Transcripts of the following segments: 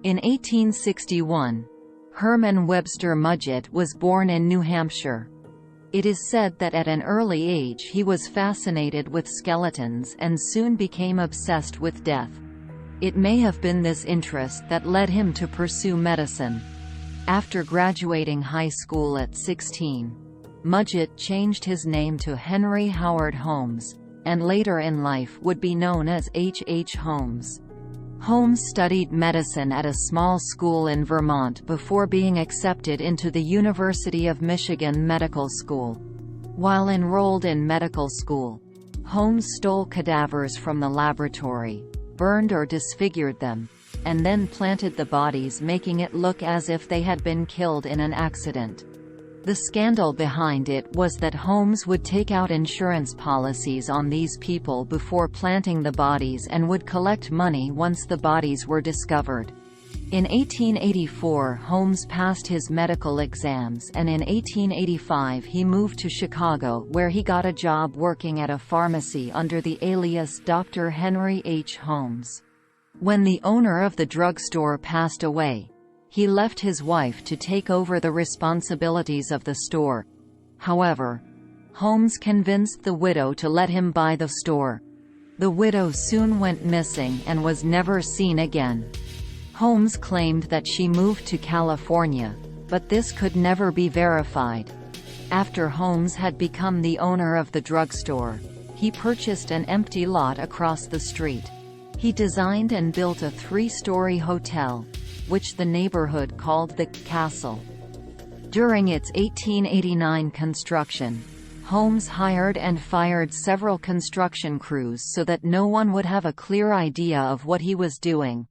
In 1861, Herman Webster Mudgett was born in New Hampshire. It is said that at an early age he was fascinated with skeletons and soon became obsessed with death. It may have been this interest that led him to pursue medicine. After graduating high school at 16, Mudgett changed his name to Henry Howard Holmes, and later in life would be known as H. H. Holmes. Holmes studied medicine at a small school in Vermont before being accepted into the University of Michigan Medical School. While enrolled in medical school, Holmes stole cadavers from the laboratory, burned or disfigured them, and then planted the bodies, making it look as if they had been killed in an accident. The scandal behind it was that Holmes would take out insurance policies on these people before planting the bodies and would collect money once the bodies were discovered. In 1884, Holmes passed his medical exams, and in 1885 he moved to Chicago, where he got a job working at a pharmacy under the alias Dr. Henry H. Holmes. When the owner of the drugstore passed away, he left his wife to take over the responsibilities of the store. However, Holmes convinced the widow to let him buy the store. The widow soon went missing and was never seen again. Holmes claimed that she moved to California, but this could never be verified. After Holmes had become the owner of the drugstore, he purchased an empty lot across the street. He designed and built a 3-story hotel, which the neighborhood called the Castle. During its 1889 construction, Holmes hired and fired several construction crews so that no one would have a clear idea of what he was doing.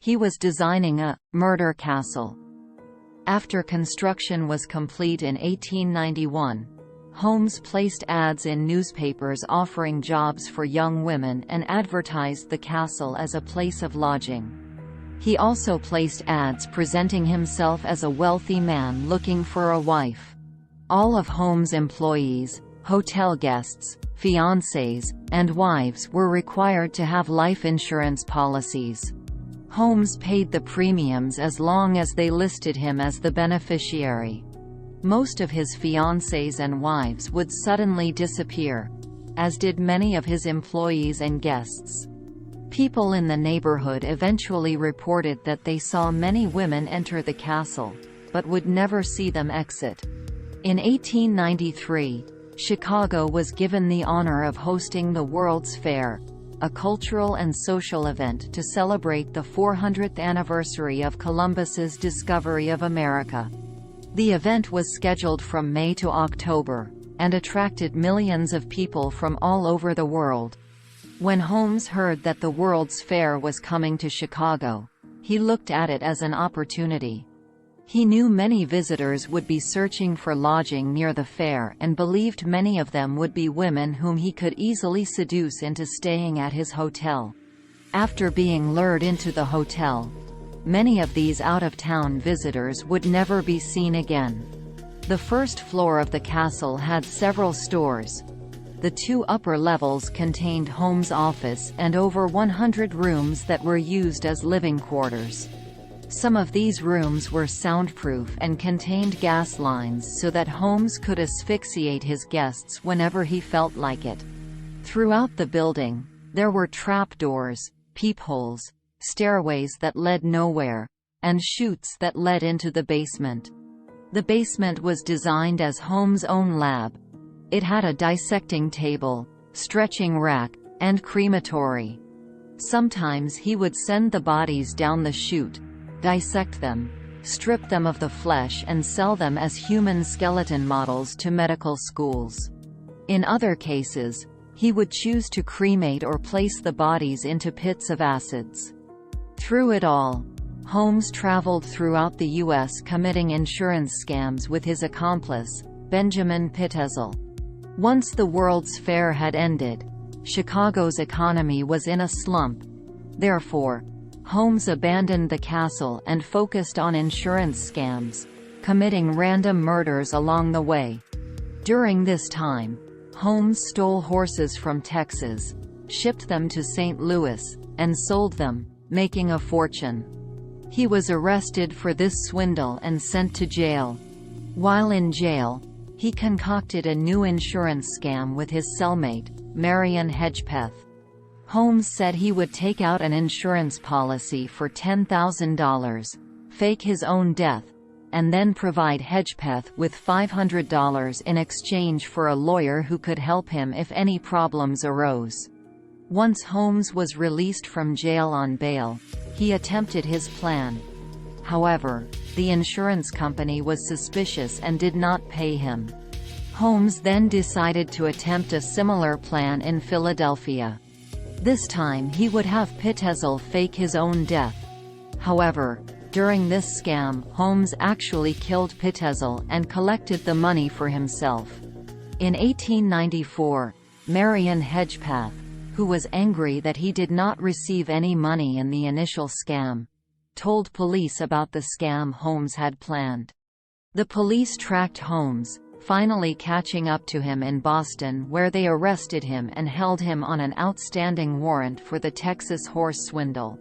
He was designing a murder castle. After construction was complete in 1891, Holmes placed ads in newspapers offering jobs for young women and advertised the castle as a place of lodging. He also placed ads presenting himself as a wealthy man looking for a wife. All of Holmes' employees, hotel guests, fiancés, and wives were required to have life insurance policies. Holmes paid the premiums as long as they listed him as the beneficiary. Most of his fiancés and wives would suddenly disappear, as did many of his employees and guests. People in the neighborhood eventually reported that they saw many women enter the castle, but would never see them exit. In 1893, Chicago was given the honor of hosting the World's Fair, a cultural and social event to celebrate the 400th anniversary of Columbus's discovery of America. The event was scheduled from May to October, and attracted millions of people from all over the world. When Holmes heard that the World's Fair was coming to Chicago, he looked at it as an opportunity. He knew many visitors would be searching for lodging near the fair and believed many of them would be women whom he could easily seduce into staying at his hotel. After being lured into the hotel, many of these out-of-town visitors would never be seen again. The first floor of the castle had several stores. The 2 upper levels contained Holmes' office and over 100 rooms that were used as living quarters. Some of these rooms were soundproof and contained gas lines so that Holmes could asphyxiate his guests whenever he felt like it. Throughout the building, there were trapdoors, peepholes, stairways that led nowhere, and chutes that led into the basement. The basement was designed as Holmes' own lab. It had a dissecting table, stretching rack, and crematory. Sometimes he would send the bodies down the chute, dissect them, strip them of the flesh and sell them as human skeleton models to medical schools. In other cases, he would choose to cremate or place the bodies into pits of acids. Through it all, Holmes traveled throughout the U.S. committing insurance scams with his accomplice, Benjamin Pitezel. Once the World's Fair had ended, Chicago's economy was in a slump. Therefore, Holmes abandoned the castle and focused on insurance scams, committing random murders along the way. During this time, Holmes stole horses from Texas, shipped them to St. Louis, and sold them, making a fortune. He was arrested for this swindle and sent to jail. While in jail, he concocted a new insurance scam with his cellmate, Marion Hedgepeth. Holmes said he would take out an insurance policy for $10,000, fake his own death, and then provide Hedgepeth with $500 in exchange for a lawyer who could help him if any problems arose. Once Holmes was released from jail on bail, he attempted his plan. However, the insurance company was suspicious and did not pay him. Holmes then decided to attempt a similar plan in Philadelphia. This time he would have Pitezel fake his own death. However, during this scam, Holmes actually killed Pitezel and collected the money for himself. In 1894, Marion Hedgepeth, who was angry that he did not receive any money in the initial scam, told police about the scam Holmes had planned. The police tracked Holmes, finally catching up to him in Boston, where they arrested him and held him on an outstanding warrant for the Texas horse swindle.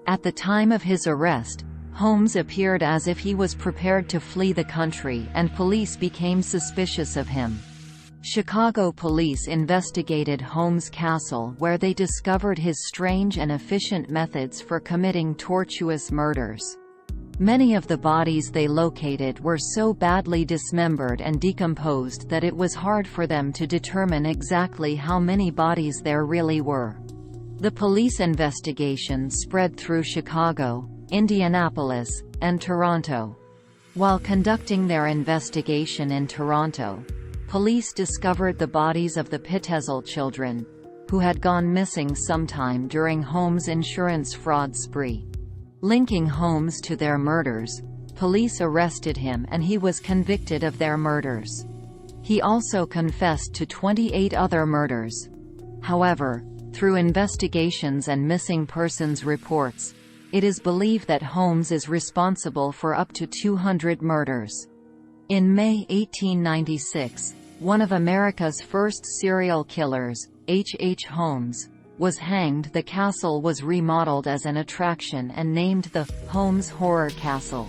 At the time of his arrest, Holmes appeared as if he was prepared to flee the country, and police became suspicious of him. Chicago police investigated Holmes' castle, where they discovered his strange and efficient methods for committing tortuous murders. Many of the bodies they located were so badly dismembered and decomposed that it was hard for them to determine exactly how many bodies there really were. The police investigation spread through Chicago, Indianapolis, and Toronto. While conducting their investigation in Toronto, police discovered the bodies of the Pitezel children, who had gone missing sometime during Holmes' insurance fraud spree. Linking Holmes to their murders, police arrested him and he was convicted of their murders. He also confessed to 28 other murders. However, through investigations and missing persons reports, it is believed that Holmes is responsible for up to 200 murders. In May 1896, one of America's first serial killers, H. Holmes, was hanged. The castle was remodeled as an attraction and named the Holmes Horror Castle.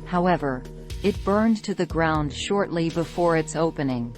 However, it burned to the ground shortly before its opening.